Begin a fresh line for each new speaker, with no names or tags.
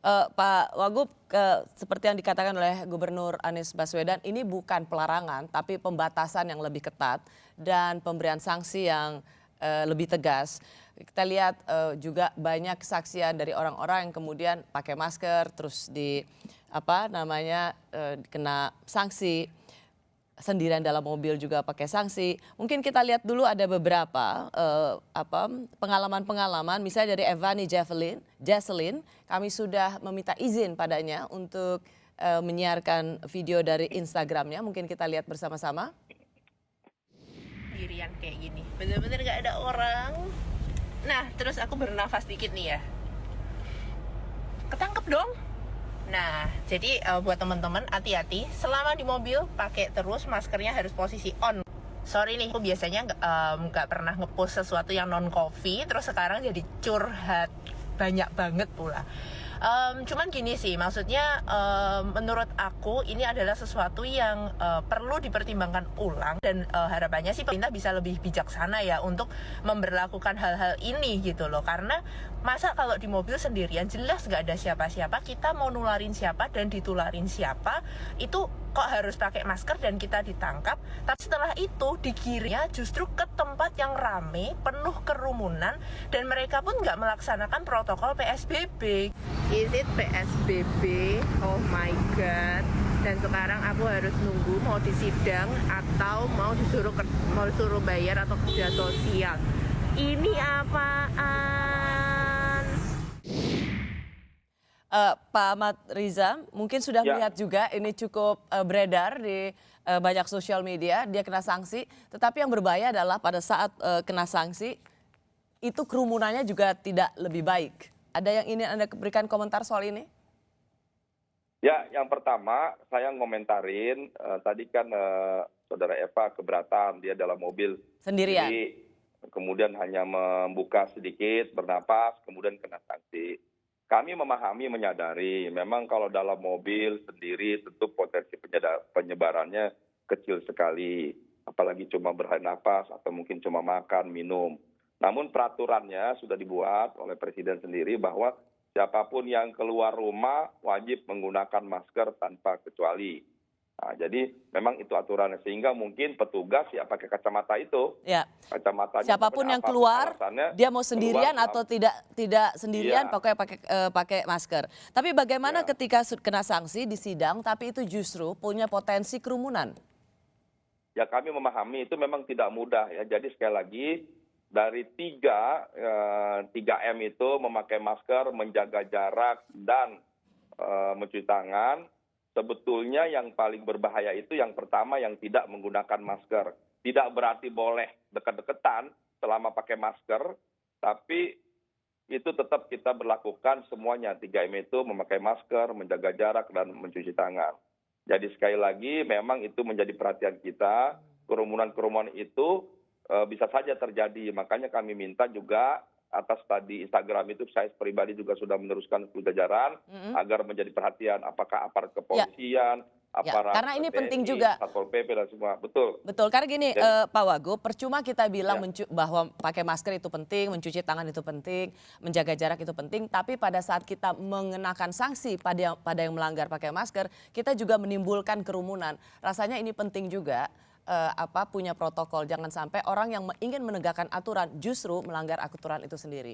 Pak Wagub, seperti yang dikatakan oleh Gubernur Anies Baswedan, ini bukan pelarangan, tapi pembatasan yang lebih ketat dan pemberian sanksi yang lebih tegas. Kita lihat juga banyak kesaksian dari orang-orang yang kemudian pakai masker, terus kena sanksi. Sendirian dalam mobil juga pakai sanksi. Mungkin kita lihat dulu ada beberapa pengalaman-pengalaman, misalnya dari Evani Jesselyn, kami sudah meminta izin padanya untuk menyiarkan video dari Instagramnya. Mungkin kita lihat bersama-sama.
Sendirian kayak gini, bener-bener gak ada orang. Nah, terus aku bernafas dikit nih ya. Ketangkep dong. Nah, jadi buat teman-teman hati-hati selama di mobil, pakai terus maskernya harus posisi on. Sorry nih, aku biasanya nggak pernah ngepost sesuatu yang non coffee, terus sekarang jadi curhat banyak banget pula. Cuman gini sih, maksudnya menurut aku ini adalah sesuatu yang perlu dipertimbangkan ulang, dan harapannya sih pemerintah bisa lebih bijaksana ya untuk memberlakukan hal-hal ini gitu loh. Karena masa kalau di mobil sendirian jelas gak ada siapa-siapa, kita mau nularin siapa dan ditularin siapa, itu kok harus pakai masker dan kita ditangkap. Tapi setelah itu dikirimnya justru ke tempat yang rame, penuh kerumunan, dan mereka pun nggak melaksanakan protokol PSBB. Is it PSBB? Oh my god. Dan sekarang aku harus nunggu mau disidang atau mau disuruh bayar atau kerja sosial. Ini apaan?
Pak Ahmad Riza mungkin sudah melihat juga ini cukup beredar di banyak sosial media, dia kena sanksi. Tetapi yang berbahaya adalah pada saat kena sanksi itu kerumunannya juga tidak lebih baik. Ada yang ingin Anda berikan komentar soal ini?
Ya, yang pertama saya ngomentarin tadi kan saudara Eva keberatan, dia dalam mobil
sendirian.
Kemudian hanya membuka sedikit, bernapas, kemudian kena sanksi. Kami memahami, menyadari, memang kalau dalam mobil sendiri tentu potensi penyebarannya kecil sekali. Apalagi cuma bernapas atau mungkin cuma makan, minum. Namun peraturannya sudah dibuat oleh Presiden sendiri bahwa siapapun yang keluar rumah wajib menggunakan masker tanpa kecuali. Nah, jadi memang itu aturannya, sehingga mungkin petugas ya pakai kacamata itu.
Ya.
Kacamatanya
siapapun yang keluar, dia mau sendirian atau tidak sendirian, pokoknya pakai masker. Tapi bagaimana ketika kena sanksi di sidang, tapi itu justru punya potensi kerumunan?
Ya, kami memahami itu memang tidak mudah ya. Jadi sekali lagi dari 3M itu memakai masker, menjaga jarak, dan mencuci tangan. Sebetulnya yang paling berbahaya itu yang pertama yang tidak menggunakan masker. Tidak berarti boleh dekat-dekatan selama pakai masker, tapi itu tetap kita berlakukan semuanya. 3M itu memakai masker, menjaga jarak, dan mencuci tangan. Jadi sekali lagi memang itu menjadi perhatian kita. Kerumunan-kerumunan itu bisa saja terjadi. Makanya kami minta juga atas tadi Instagram itu saya pribadi juga sudah meneruskan ke jajaran agar menjadi perhatian apakah aparat kepolisian, aparat
karena ini
TNI,
penting juga.
Satpol PP dan semua. Betul.
Betul, karena gini Pak Wagub, percuma kita bilang bahwa pakai masker itu penting, mencuci tangan itu penting, menjaga jarak itu penting, tapi pada saat kita mengenakan sanksi pada yang melanggar pakai masker, kita juga menimbulkan kerumunan. Rasanya ini penting juga punya protokol, jangan sampai orang yang ingin menegakkan aturan justru melanggar aturan itu sendiri.